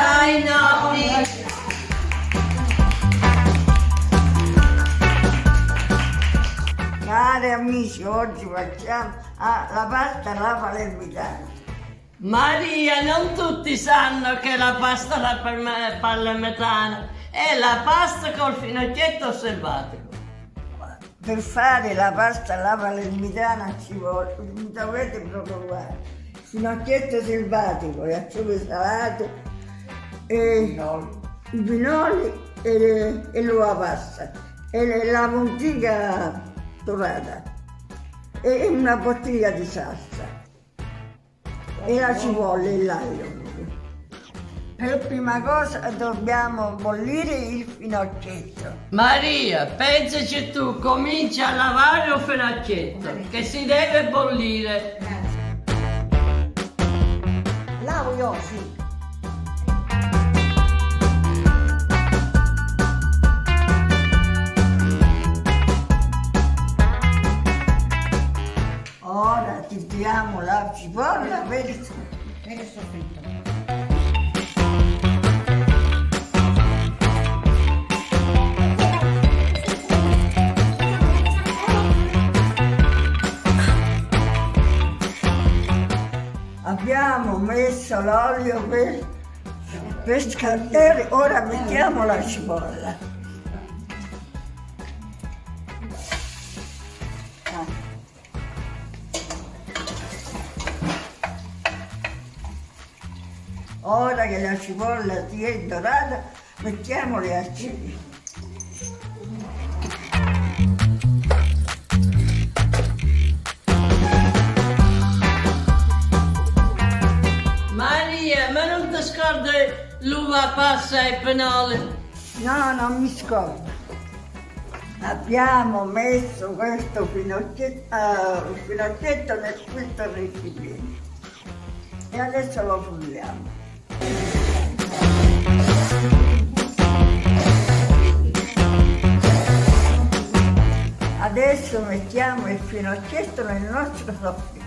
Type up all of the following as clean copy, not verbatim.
dai nonni. Cari amici, oggi facciamo la pasta alla palermitana. Maria, non tutti sanno che la pasta alla palermitana è la pasta col finocchietto selvatico. Per fare la pasta alla palermitana ci vuole, dovete provare il finocchietto selvatico, l'acciuga salato, i pinoli e l'uova pasta e la puntica dorata e una bottiglia di salsa e la cipolla e l'aglio. Per prima cosa dobbiamo bollire il finocchietto. Maria, pensaci tu, comincia a lavare il finocchietto che si deve bollire. Lavo io, sì. Ora tiriamo la cipolla per il soffritto. Abbiamo messo l'olio per scaldare, ora mettiamo la cipolla. Ora che la cipolla si è dorata, mettiamo le acciughe. Maria, ma non ti scordi l'uva passa e pinoli? No, non mi scordo. Abbiamo messo questo finocchietto nel questo recipiente e adesso lo frulliamo. Adesso mettiamo il finocchietto nel nostro soffritto.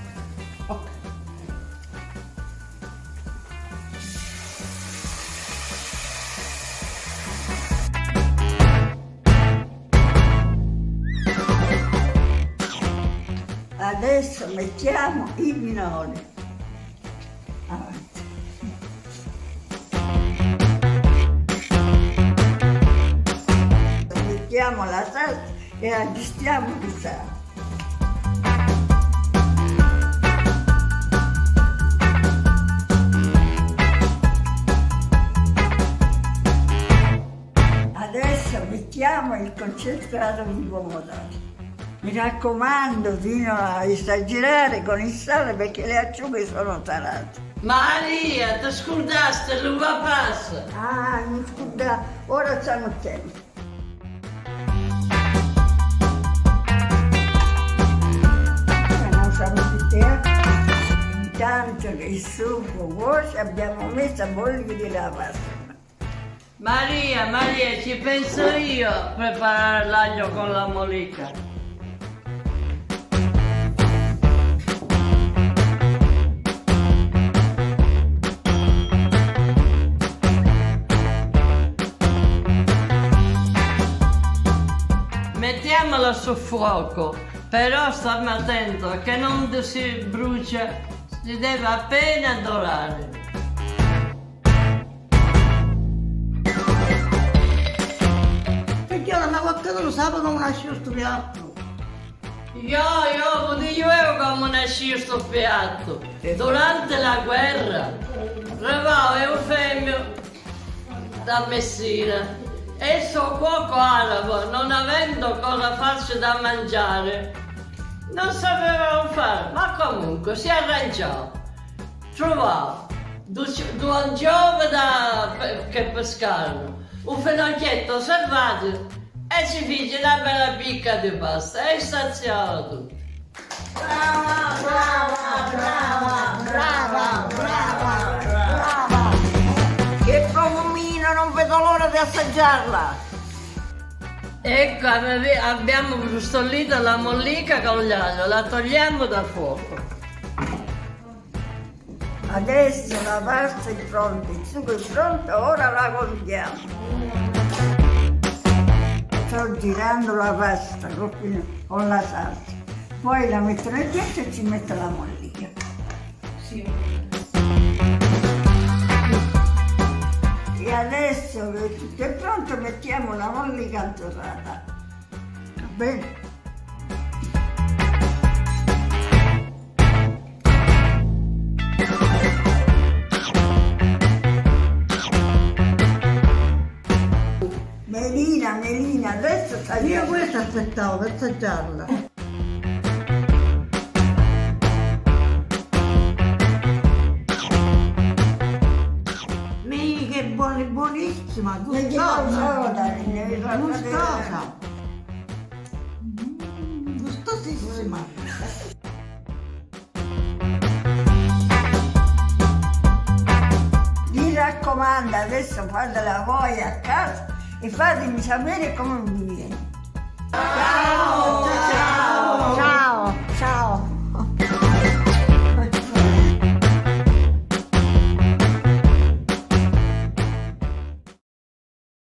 Adesso mettiamo i pinoli. Avanti. Mettiamo la salsa e aggiustiamo di sale. Adesso mettiamo il concentrato di pomodoro. Mi raccomando di non esagerare con il sale perché le acciughe sono salate. Maria, ti scordaste l'uva passa? Ah, mi scusa, ora siamo a tempo. Non siamo tutti intanto che il sugo cuoce abbiamo messo a bollire la pasta. Maria, ci penso io a preparare l'aglio con la mollica. Mettiamola sul fuoco, però stiamo attento che non si brucia, si deve appena dorare. Figliola, ma qualcuno lo sa come nasce questo piatto? Io dicevo come nasce questo piatto. Durante la guerra, arrivò Eufemio da Messina e il suo cuoco arabo, non avendo cosa farsi da mangiare, non sapevano fare, ma comunque si arrangiò. Trovò due giovani che pescarono, un finocchietto selvatico e ci fece una bella picca di pasta e saziava tutto. Brava, brava, brava, brava, brava, brava. Che profumino, non vedo l'ora di assaggiarla. Ecco, abbiamo frustollito la mollica con l'aglio, la togliamo dal fuoco. Adesso la pasta è pronta, il sugo è pronto, ora la condiamo. Sto girando la pasta con la salsa. Poi la metto nel piatto e ci metto la mollica. E adesso che tutto è pronto mettiamo la mollica antorata. Va bene? Melina, adesso Io tagliamo. questa aspettavo per assaggiarla. Che buonissima, gustosa. Gustosa. Gustosissima. Mi raccomando, adesso fatela voi a casa e fatemi sapere come vi viene. Ciao! Ciao! Ciao!